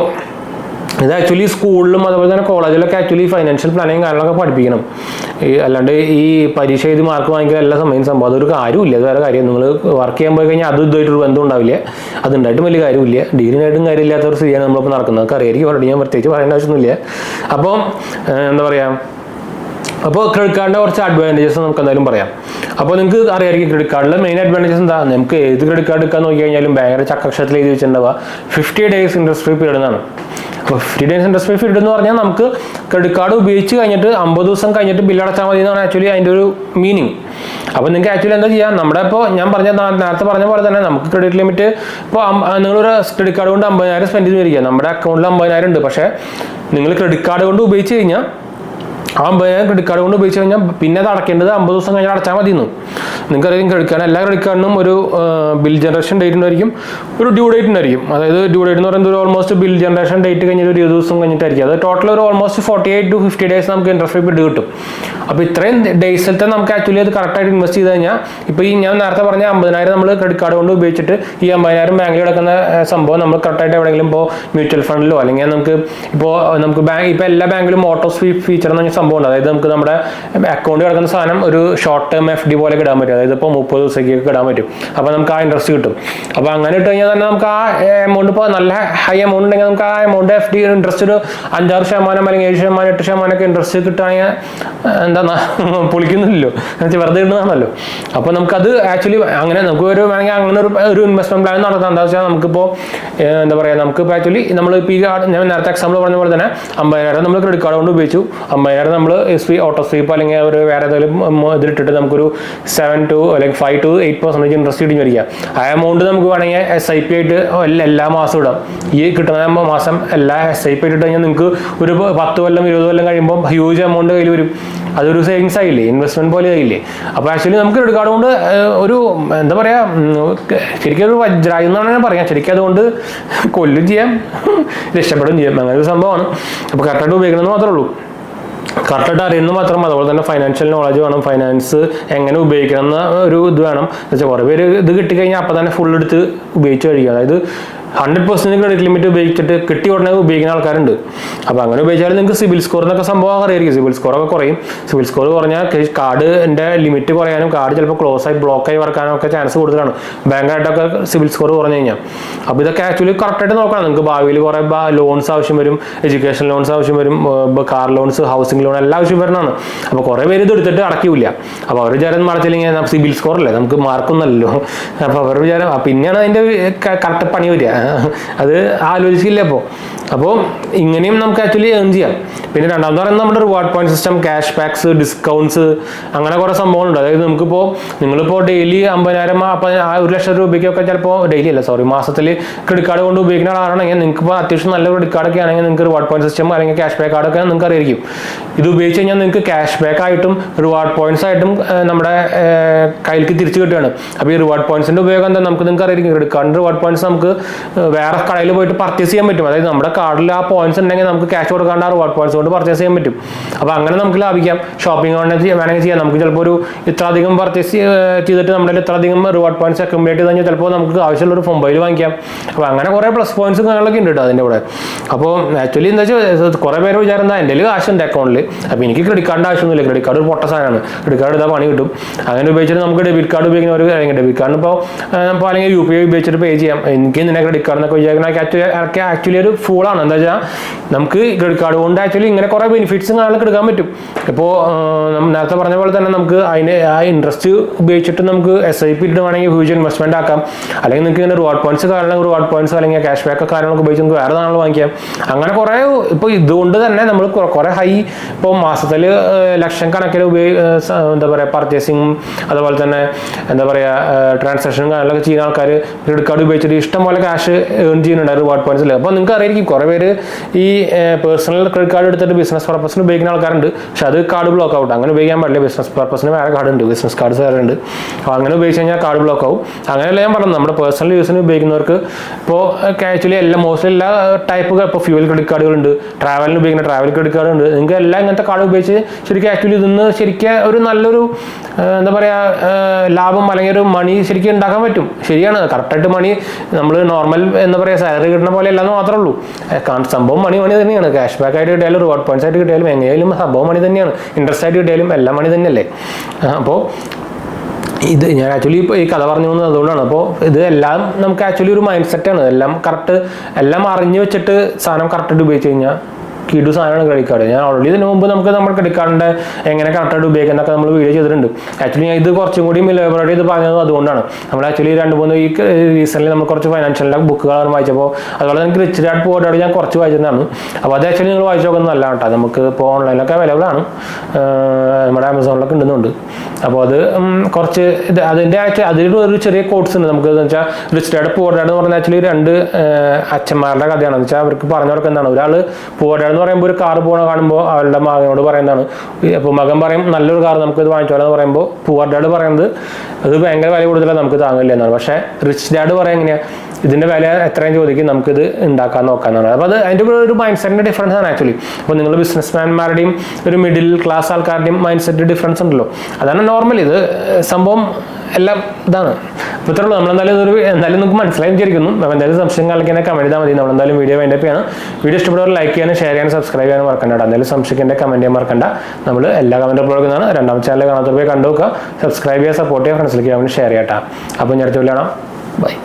ഇത് ആക്ച്വലി സ്കൂളിലും അതുപോലെ തന്നെ കോളേജിലൊക്കെ ആക്ച്വലി ഫൈനാൻഷ്യൽ പ്ലാനിങ് കാര്യങ്ങളൊക്കെ പഠിപ്പിക്കണം. അല്ലാണ്ട് ഈ പരീക്ഷ എഴുതി മാർക്ക് വാങ്ങിക്കാൻ എല്ലാ സമയം സംഭവം അതൊരു കാര്യമില്ല. അത് വേറെ കാര്യം. നിങ്ങൾ വർക്ക് ചെയ്യാൻ പോയി കഴിഞ്ഞാൽ ഇതായിട്ടൊരു ബന്ധം ഉണ്ടാവില്ല. അതുണ്ടായിട്ടും വലിയ കാര്യമില്ല. ഡിഗ്രിനായിട്ടും കാര്യമില്ലാത്ത ഒരു സ്ഥിതിയാണ് നമ്മളിപ്പോൾ നടക്കുന്നത്. അറിയായിരിക്കും, ഓൾറെഡി ഞാൻ പ്രത്യേകിച്ച് പറയേണ്ട ആവശ്യമൊന്നുമില്ല. അപ്പോൾ എന്താ പറയുക, അപ്പോൾ ക്രെഡിറ്റ് കാർഡിൻ്റെ കുറച്ച് അഡ്വാൻറ്റേജസ് നമുക്ക് എന്തായാലും പറയാം. അപ്പോൾ നിങ്ങൾക്ക് അറിയാമായിരിക്കും ക്രെഡിറ്റ് കാർഡിലെ മെയിൻ അഡ്വാൻറ്റേജസ് എന്താ. നമുക്ക് ഏത് ക്രെഡിറ്റ് കാർഡ് എടുക്കാൻ നോക്കി കഴിഞ്ഞാലും ഭയങ്കര ചക്കക്ഷരത്തിൽ എഴുതി വെച്ചിട്ടുണ്ടാവുക 50 days ഇൻട്രസ്റ്റ് ഫ്രീ പീരീഡ് എന്നാണ്. അപ്പോൾ 50 days ഇൻട്രസ്റ്റ് ഫ്രീ പീരീഡ് എന്ന് പറഞ്ഞാൽ നമുക്ക് ക്രെഡിറ്റ് കാർഡ് ഉപയോഗിച്ച് കഴിഞ്ഞിട്ട് 50 ദിവസം കഴിഞ്ഞിട്ട് ബില്ലടച്ചാൽ മതി എന്നാണ് ആക്ച്വലി അതിൻ്റെ ഒരു മീനിങ്. അപ്പോൾ നിങ്ങൾക്ക് ആക്ച്വലി എന്താ ചെയ്യാം, നമ്മുടെ ഇപ്പോൾ ഞാൻ നേരത്തെ പറഞ്ഞ പോലെ തന്നെ നമുക്ക് ക്രെഡിറ്റ് ലിമിറ്റ് ഇപ്പോൾ നിങ്ങളൊരു ക്രെഡിറ്റ് കാർഡ് കൊണ്ട് 50,000 സ്പെൻഡ് ചെയ്തിരിക്കുക. നമ്മുടെ അക്കൗണ്ടിൽ 50,000 ഉണ്ട്. പക്ഷേ നിങ്ങൾ ക്രെഡിറ്റ് കാർഡ് കൊണ്ട് ഉപയോഗിച്ച് കഴിഞ്ഞാൽ 50,000 ക്രെഡിറ്റ് കാർഡ് കൊണ്ട് ഉപയോഗിച്ച് കഴിഞ്ഞാൽ പിന്നെ അത് അടയ്ക്കേണ്ടത് 50 ദിവസം കഴിഞ്ഞാൽ അടച്ചാൽ മതി എന്ന്. നിങ്ങൾക്കറിയാം ക്രെഡിറ്റ് കാർഡ് എല്ലാ ക്രെഡിറ്റ് കാർഡിനും ഒരു ബിൽ ജനറേഷൻ ഡേറ്റ് ഉണ്ടായിരിക്കും, ഒരു ഡ്യൂ ഡേറ്റ് ഉണ്ടായിരിക്കും. അതായത് ഡ്യൂ ഡേറ്റ് എന്ന് പറയുന്നത് ഒരു ഓൾമോസ്റ്റ് ബിൽ ജനറേഷൻ ഡേറ്റ് കഴിഞ്ഞിട്ട് ഒരു 20 ദിവസം കഴിഞ്ഞിട്ടായിരിക്കും. അത് ടോട്ടൽ ഒരു ഓൾമോസ്റ്റ് 48 to 50 days നമുക്ക് ഇൻട്രസ്റ്റ് ഫ്രീ പീരീഡ് കിട്ടും. അപ്പോൾ ഇത്രയും ഡേയ്സിലത്തെ നമുക്ക് ആക്ച്വലി അത് കറക്റ്റായിട്ട് ഇൻവെസ്റ്റ് ചെയ്ത് കഴിഞ്ഞാൽ ഇപ്പോൾ ഈ ഞാൻ നേരത്തെ പറഞ്ഞ 50,000 നമ്മൾ ക്രെഡിറ്റ് കാർഡ് കൊണ്ട് ഉപയോഗിച്ചിട്ട് ഈ 50,000 ബാങ്കിൽ കിടക്കുന്ന സംഭവം നമ്മൾ കറക്റ്റായിട്ട് എവിടെയെങ്കിലും ഇപ്പോൾ മ്യൂച്വൽ ഫണ്ടിലോ അല്ലെങ്കിൽ നമുക്ക് ബാങ്ക് ഇപ്പോൾ എല്ലാ ബാങ്കിലും ഓട്ടോ സ്വീപ്പ് ഫീച്ചർ എന്ന് പറഞ്ഞ സംഭവം ഉണ്ട്. അതായത് നമുക്ക് നമ്മുടെ അക്കൗണ്ട് കിടക്കുന്ന സാധനം ഒരു ഷോർട്ട് ടേം FD പോലെ ഇടാൻ പറ്റും. അതായത് ഇപ്പോൾ 30 ദിവസത്തേക്ക് ഇടാൻ പറ്റും. അപ്പോൾ നമുക്ക് ആ ഇൻട്രസ്റ്റ് കിട്ടും. അപ്പോൾ അങ്ങനെ ഇട്ട് കഴിഞ്ഞാൽ തന്നെ നമുക്ക് ആ എമൗണ്ട് ഇപ്പോൾ നല്ല ഹൈ എമൗണ്ട് ഉണ്ടെങ്കിൽ നമുക്ക് ആ എമൗണ്ട് FD ഇൻട്രസ്റ്റ് ഒരു 5-6% അല്ലെങ്കിൽ 7%, 8% ഒക്കെ ഇൻട്രസ്റ്റ് കിട്ടുകയാണെങ്കിൽ എന്താ പൊളിക്കുന്നില്ലല്ലോ, വെറുതെ ഇടുന്നതാണല്ലോ. അപ്പോൾ നമുക്കത് ആക്ച്വലി അങ്ങനെ നമുക്ക് വേണമെങ്കിൽ അങ്ങനെ ഒരു ഇൻവെസ്റ്റ്മെന്റ് പ്ലാൻ നടത്താം. എന്താ വെച്ചാൽ നമുക്കിപ്പോൾ എന്താ പറയുക, നമുക്കിപ്പോൾ ആക്ച്വലി നമ്മളിപ്പോൾ ഈ ഞാൻ നേരത്തെ എക്സാമ്പിൾ പറഞ്ഞ പോലെ തന്നെ 50,000 നമ്മൾ ക്രെഡിറ്റ് കാർഡ് കൊണ്ട് ഉപയോഗിച്ചു. 50,000 നമ്മൾ ഓട്ടോ സ്വീപ്പ് അല്ലെങ്കിൽ ഒരു വേറെ ഏതെങ്കിലും ഇതിലിട്ടിട്ട് നമുക്കൊരു 7 to അല്ലെങ്കിൽ 5 to 8% ഇൻട്രസ്റ്റ് ഇടിഞ്ഞിരിക്കുക. ആ എമൗണ്ട് നമുക്ക് വേണമെങ്കിൽ SIP ആയിട്ട് എല്ലാ മാസവും ഇടാം. ഈ കിട്ടുന്ന മാസം എല്ലാ SIP ആയിട്ട് ഇട്ട് കഴിഞ്ഞാൽ നിങ്ങൾക്ക് ഒരു 10 കൊല്ലം 20 കൊല്ലം കഴിയുമ്പോൾ ഹ്യൂജ് എമൗണ്ട് കയ്യിൽ വരും. അതൊരു സേവിങ്സ് ആയില്ലേ, ഇൻവെസ്റ്റ്മെന്റ് പോലെ ആയില്ലേ. അപ്പോൾ ആക്ച്വലി നമുക്ക് ക്രെഡിറ്റ് കാർഡ് കൊണ്ട് ഒരു എന്താ പറയുക, ശരിക്കും ഒരു വജ്രായുധം എന്നാണ് ഞാൻ പറയാം. ശരിക്കും അതുകൊണ്ട് കൊല്ലും ചെയ്യാം, രക്ഷപ്പെടുകയും ചെയ്യാം. അങ്ങനെ ഒരു സംഭവമാണ്. അപ്പോൾ കറക്റ്റായിട്ട് ഉപയോഗിക്കണമെന്ന് മാത്രമേ ഉള്ളൂ. കറക്റ്റായിട്ട് അറിയുന്നത് മാത്രം. അതുപോലെ തന്നെ ഫൈനാൻഷ്യൽ നോളജ് വേണം. ഫൈനാൻസ് എങ്ങനെ ഉപയോഗിക്കണം എന്ന ഒരു ഇത് വേണം. എന്ന് വെച്ചാൽ കുറേ പേര് ഇത് കിട്ടിക്കഴിഞ്ഞാൽ അപ്പം തന്നെ ഫുൾ എടുത്ത് ഉപയോഗിച്ച് കഴിയുക. അതായത് 100% ക്രെഡിറ്റ് ലിമിറ്റ് ഉപയോഗിച്ചിട്ട് കിട്ടി ഉടനെ ഉപയോഗിക്കുന്ന ആൾക്കാരുണ്ട്. അപ്പോൾ അങ്ങനെ ഉപയോഗിച്ചാൽ നിങ്ങൾക്ക് സിബിൽ സ്കോർ എന്നൊക്കെ സംഭവം അറിയായിരിക്കും. സിബിൽ സ്കോറൊക്കെ കുറയും. സിബിൽ സ്കോർ കുറഞ്ഞാൽ കാർഡിൻ്റെ ലിമിറ്റ് കുറയാനും കാർഡ് ചിലപ്പോൾ ക്ലോസ് ആയി ബ്ലോക്കായി വർക്കാനും ഒക്കെ ചാൻസ് കൂടുതലാണ് ബാങ്കായിട്ടൊക്കെ സിബിൽ സ്കോർ കുറഞ്ഞു കഴിഞ്ഞാൽ. അപ്പോൾ ഇതൊക്കെ ആക്ച്വലി കറക്റ്റായിട്ട് നോക്കണം. നിങ്ങൾക്ക് ഭാവിയിൽ കുറേ ലോൺസ് ആവശ്യം വരും, എഡ്യൂക്കേഷൻ ലോൺസ് ആവശ്യം വരും, കാർ ലോൺസ്, ഹൗസിംഗ് ലോൺ എല്ലാം ആവശ്യം വരുന്നതാണ്. അപ്പോൾ കുറേ പേര് ഇത് എടുത്തിട്ട് അടക്കില്ല. അപ്പോൾ അവർ വിചാരം നടത്തില്ലെങ്കിൽ സിബിൽ സ്കോർ അല്ലേ, നമുക്ക് മാർക്കൊന്നുമല്ലല്ലോ. അപ്പോൾ അവർ വിചാരം പിന്നെയാണ് അതിൻ്റെ കറക്റ്റ് പണി വരിക. അത് ആലോചിക്കില്ല. അപ്പോൾ ഇങ്ങനെയും നമുക്ക് ആക്ച്വലി ഏൺ ചെയ്യാം. പിന്നെ രണ്ടാമത് പറയുന്നത് നമ്മുടെ reward point system, cash backs, discounts, അങ്ങനെ കുറേ സംഭവങ്ങളുണ്ട്. അതായത് നിങ്ങളിപ്പോൾ ഡെയിലി 50,000 അപ്പോൾ 1,00,000 രൂപയ്ക്കൊക്കെ ചിലപ്പോൾ ഡെയിലി അല്ല മാസത്തിൽ ക്രെഡിറ്റ് കാർഡ് കൊണ്ട് ഉപയോഗിക്കുന്ന ആളാണെങ്കിൽ നിങ്ങൾക്ക് ഇപ്പോൾ അത്യാവശ്യം നല്ല ക്രെഡിറ്റ് കാർഡൊക്കെ ആണെങ്കിൽ നിങ്ങൾക്ക് റിവാർഡ് പോയിന്റ് സിസ്റ്റം അല്ലെങ്കിൽ ക്യാഷ് ബാക്ക് കാർഡൊക്കെ നിങ്ങൾക്ക് അറിയായിരിക്കും. ഇത് ഉപയോഗിച്ച് കഴിഞ്ഞാൽ നിങ്ങൾക്ക് ക്യാഷ് ബാക്ക് ആയിട്ടും റിവാർഡ് പോയിന്റ്സ് ആയിട്ടും നമ്മുടെ കയ്യിലേക്ക് തിരിച്ചു കിട്ടുകയാണ്. അപ്പോൾ ഈ റിവാർഡ് പോയിന്റ്സിന്റെ ഉപയോഗം എന്താ നിങ്ങൾക്ക് അറിയായിരിക്കും. ക്രെഡിറ്റ് കാർഡിന്റെ റിവാർഡ് പോയിന്റ്സ് നമുക്ക് വേറെ കടയിൽ പോയിട്ട് പർച്ചേസ് ചെയ്യാൻ പറ്റും. അതായത് നമ്മുടെ കാർഡിൽ ആ പോയിന്റ്സ് ഉണ്ടെങ്കിൽ നമുക്ക് ക്യാഷ് കൊടുക്കാണ്ട് ആ റിവാർഡ് പോയിന്റ്സ് കൊണ്ട് പർച്ചേസ് ചെയ്യാൻ പറ്റും. അപ്പോൾ അങ്ങനെ നമുക്ക് ലാഭിക്കാം. ഷോപ്പിംഗ് വേണമെങ്കിൽ ചെയ്യാം. നമുക്ക് ചിലപ്പോൾ ഒരു ഇത്രയധികം പർച്ചേസ് ചെയ്തിട്ട് നമ്മുടെ ഇത്രയധികം റിവാർഡ് പോയിന്റ്സ് അക്യുമുലേറ്റ് ചെയ്ത് കഴിഞ്ഞാൽ ചിലപ്പോൾ നമുക്ക് ആവശ്യമുള്ള ഒരു മൊബൈൽ വാങ്ങിക്കാം. അപ്പോൾ അങ്ങനെ കുറേ പ്ലസ് പോയിന്റ്സ് കാര്യങ്ങളൊക്കെ ഉണ്ട് കേട്ടോ അതിൻ്റെ കൂടെ. അപ്പോൾ ആക്ച്വലി എന്താ വെച്ചാൽ കുറേ പേര് വിചാരിക്കുന്നത് എൻ്റെ കാശുണ്ട് അക്കൗണ്ടിൽ, അപ്പോൾ എനിക്ക് ക്രെഡിറ്റ് കാർഡിൻ്റെ ആവശ്യമൊന്നുമില്ല, ക്രെഡിറ്റ് കാർഡ് ഒരു പൊട്ട സാധനമാണ്, ക്രെഡിറ്റ് കാർഡ് ഇതാ പണി കിട്ടും. അങ്ങനെ ഉപയോഗിച്ചിട്ട് നമുക്ക് ഡെബിറ്റ് കാർഡ് ഉപയോഗിക്കുന്നവർ അല്ലെങ്കിൽ ഡെബിറ്റ് കാർഡിന് ഇപ്പോൾ അല്ലെങ്കിൽ UPI ഉപയോഗിച്ചിട്ട് പേ ചെയ്യാം. എനിക്ക് ഇതിനെ ക്രെഡിറ്റ് കാർഡ് എന്നൊക്കെ വിചാരിക്കുന്ന ആക്ച്വലി ഒരു ഫൂളാണ്. എന്താ വെച്ചാൽ നമുക്ക് ക്രെഡിറ്റ് കാർഡ് കൊണ്ട് ആക്ച്വലി ഇങ്ങനെ കുറേ ബെനിഫിറ്റ്സും കാര്യങ്ങളൊക്കെ എടുക്കാൻ പറ്റും. ഇപ്പോൾ നേരത്തെ പറഞ്ഞ പോലെ തന്നെ നമുക്ക് അതിന് ആ ഇൻട്രസ്റ്റ് ഉപയോഗിച്ചിട്ട് നമുക്ക് SIP ഇടുവാണെങ്കിൽ ഹ്യൂജ് ഇൻവെസ്റ്റ്മെന്റ് ആക്കാം. അല്ലെങ്കിൽ നിങ്ങൾക്ക് ഇങ്ങനെ റിവാർഡ് പോയിന്റ്സ് കാരണം റിവാർഡ് പോയിന്റ്സ് അല്ലെങ്കിൽ ക്യാഷ് ബാക്ക് കാര്യങ്ങളൊക്കെ ഉപയോഗിച്ച് നമുക്ക് വേറെ സാധനങ്ങൾ വാങ്ങിക്കാം. അങ്ങനെ കുറേ ഇപ്പോൾ ഇതുകൊണ്ട് തന്നെ നമ്മൾ കുറേ ഹൈ ഇപ്പോൾ മാസത്തിൽ ലക്ഷം കണക്കിന് എന്താ പറയുക പർച്ചേസിങ്ങും അതുപോലെ തന്നെ എന്താ പറയുക ട്രാൻസാക്ഷനും കാര്യങ്ങളൊക്കെ ചെയ്യുന്ന ആൾക്കാർ ക്രെഡിറ്റ് കാർഡ് ഉപയോഗിച്ചിട്ട് ഇഷ്ടം പോലെ ക്യാഷ് ഏൺ ചെയ്യുന്നുണ്ട് റിവാർഡ് പോയിന്റ്സിൽ. അപ്പോൾ നിങ്ങൾക്ക് അറിയായിരിക്കും കുറേ പേര് ഈ പേഴ്സണൽ ക്രെഡിറ്റ് കാർഡ് എടുത്തിട്ട് ബിസിനസ് പർപ്പസിന് ഉപയോഗിക്കുന്ന ആൾക്കാരുണ്ട്. പക്ഷെ അത് കാർഡ് ബ്ലോക്ക് ഔട്ട്. അങ്ങനെ ഉപയോഗിക്കാൻ പാടില്ല. ബിസിനസ് പർപ്പസിന് വേറെ കാർഡ് ഉണ്ട്, ബിസിനസ് കാർഡ്സ് വേറെ ഉണ്ട്. അപ്പോൾ അങ്ങനെ ഉപയോഗിച്ച് കഴിഞ്ഞാൽ കാർഡ് ബ്ലോക്ക് ആവും. അങ്ങനെയല്ല ഞാൻ പറഞ്ഞത് നമ്മുടെ പേഴ്സണൽ യൂസിന് ഉപയോഗിക്കുന്നവർക്ക് ഇപ്പോൾ ആക്ച്വലി മോസ്റ്റ്ലി എല്ലാ ടൈപ്പ് ഇപ്പോൾ ഫ്യൂവൽ ക്രെഡിറ്റ് കാർഡുകളുണ്ട്, ട്രാവലിന് ഉപയോഗിക്കുന്ന ട്രാവൽ ക്രെഡിറ്റ് കാർഡ് ഉണ്ട്. നിങ്ങൾക്ക് എല്ലാം ഇങ്ങനത്തെ കാർഡ് ഉപയോഗിച്ച് ശരിക്കും ആക്ച്വലി ഇതിന്ന് ശരിക്കും ഒരു നല്ലൊരു എന്താ പറയുക ലാഭം അല്ലെങ്കിൽ ഒരു മണി ശരിക്കും ഉണ്ടാക്കാൻ പറ്റും. ശരിയാണ്, കറക്റ്റായിട്ട് മണി നമ്മൾ നോർമൽ എന്താ പറയുക സാലറി കിട്ടുന്ന പോലെ അല്ലാന്ന് മാത്രമേ ഉള്ളൂ. സംഭവം മണി തന്നെയാണ്. ക്യാഷ് ബാക്ക് ആയിട്ട് കിട്ടിയാലും റിവാർഡ് പോയിന്റ്സ് ആയിട്ട് കിട്ടിയാലും എങ്ങനെയാലും സംഭവം മണി തന്നെയാണ്. ഇൻട്രസ്റ്റ് ആയിട്ട് കിട്ടിയാലും എല്ലാം മണി തന്നെയല്ലേ. അപ്പോൾ ഇത് ഞാൻ ആക്ച്വലി ഇപ്പോൾ ഈ കഥ പറഞ്ഞു പോകുന്നത് അതുകൊണ്ടാണ്. അപ്പോൾ ഇത് എല്ലാം നമുക്ക് ആക്ച്വലി ഒരു മൈൻഡ് സെറ്റാണ്. എല്ലാം കറക്റ്റ് എല്ലാം അറിഞ്ഞു വെച്ചിട്ട് സാധനം കറക്റ്റായിട്ട് ഉപയോഗിച്ച് കഴിഞ്ഞാൽ കിടു സാധനമാണ് ക്രെഡിറ്റ് കാർഡ്. ഞാൻ ഓൾറെഡി ഇതിന് മുമ്പ് നമ്മൾ ക്രെഡിറ്റ് കാർഡിൻ്റെ എങ്ങനെ കറക്റ്റായിട്ട് ഉപയോഗിക്കുന്നതൊക്കെ നമ്മൾ വീഡിയോ ചെയ്തിട്ടുണ്ട്. ആക്ച്വലി ഞാൻ ഇത് കുറച്ചും കൂടി ലെബറേറ്റ് ചെയ്ത് പറഞ്ഞത് അതുകൊണ്ടാണ്. നമ്മൾ ആക്ച്വലി 2-3 ഈ റീസെൻ്റ്ലി നമ്മൾ കുറച്ച് ഫൈനാൻഷ്യലിൻ്റെ ബുക്കുകളാണ് വായിച്ചപ്പോൾ അതുപോലെ എനിക്ക് റിച്ച് ഡാഡ് പുവർ ഡാഡ് ഞാൻ കുറച്ച് വായിച്ചതാണ്. അപ്പോൾ അത് ആക്ച്വലി നിങ്ങൾ വായിച്ചു നോക്കുന്നത് നല്ലതാണ് കേട്ടോ. നമുക്ക് ഇപ്പോൾ ഓൺലൈനിലൊക്കെ അവൈലബിൾ ആണ്, നമ്മുടെ ആമസോണിലൊക്കെ ഉണ്ടെന്നുണ്ട്. അപ്പോൾ അത് കുറച്ച് അതിൻ്റെ ആക്ച്വലി അതിൽ ഒരു ചെറിയ കോഡ്സ് ഉണ്ട് നമുക്ക്. എന്ന് വെച്ചാൽ റിച്ച് ഡാഡ് പുവർ ഡാഡ് എന്ന് പറഞ്ഞാൽ ആക്ച്വലി 2 അച്ഛന്മാരുടെ കഥയാണ്. എന്ന് വെച്ചാൽ അവർക്ക് പറഞ്ഞു കൊടുക്കുക എന്താണ്, ഒരാൾ പുവർ ഡാഡ് എന്ന് പറയുമ്പോൾ ഒരു കാർ പോകണ കാണുമ്പോൾ അവരുടെ മകനോട് പറയുന്നതാണ്. അപ്പോൾ മകൻ പറയും നല്ലൊരു കാർ നമുക്ക് ഇത് വാങ്ങിച്ചോളാം എന്ന് പറയുമ്പോൾ പുവർ ഡാഡ് പറയുന്നത് അത് ഭയങ്കര വില കൂടുതലാണ്, നമുക്ക് താങ്ങില്ല എന്നാണ്. പക്ഷേ റിച്ച് ഡാഡ് പറയാൻ എങ്ങനെയാണ്, ഇതിൻ്റെ വില എത്രയും ചോദിക്കും, നമുക്കിത് ഉണ്ടാക്കാൻ നോക്കാമെന്നാണ്. അപ്പോൾ അത് അതിൻ്റെ ഒരു മൈൻഡ് സെറ്റിൻ്റെ ഡിഫറൻസ് ആണ് ആക്ച്വലി. അപ്പോൾ നിങ്ങൾ ബിസിനസ്മാൻമാരുടെയും ഒരു മിഡിൽ ക്ലാസ് ആൾക്കാരുടെയും മൈൻഡ് സെറ്റ് ഡിഫറൻസ് ഉണ്ടല്ലോ, അതാണ് നോർമൽ. ഇത് സംഭവം എല്ലാം ഇതാണ്. അപ്പോൾ ഇത്രയുള്ളൂ. എന്തായാലും നിങ്ങൾക്ക് മനസ്സിലായി വിചാരിക്കുന്നു. അപ്പോൾ എന്തായാലും സംശയം കളിക്കാൻ കമൻറ്റ് ചെയ്താൽ മതി. നമ്മളെന്തായാലും വീഡിയോ വൈൻഡ് അപ്പ് ചെയ്യണം. വീഡിയോ ഇഷ്ടപ്പെട്ടവർ ലൈക്ക് ചെയ്യാനും ഷെയർ ചെയ്യാനും സബ്സ്ക്രൈബ് ചെയ്യാനും മറക്കണ്ട. എന്തായാലും സംശയിക്കേണ്ട കമൻറ്റ് ചെയ്യാൻ മറക്കണ്ട. നമ്മൾ എല്ലാ കമൻറ്റ് അപ്ലോഡ് ചെയ്യുന്നതാണ്. രണ്ടാമത്തെ ചാനൽ കാണാത്തവർ പോയി കണ്ടു നോക്കുക, സബ്സ്ക്രൈബ് ചെയ്യുക, സപ്പോർട്ട് ചെയ്യുക, ഫ്രണ്ട്സിലേക്ക് കമൻറ്റ് ഷെയർ ചെയ്യട്ടാ. അപ്പോൾ ഞാൻ അടുത്ത വീഡിയോ കാണാം. ബൈ.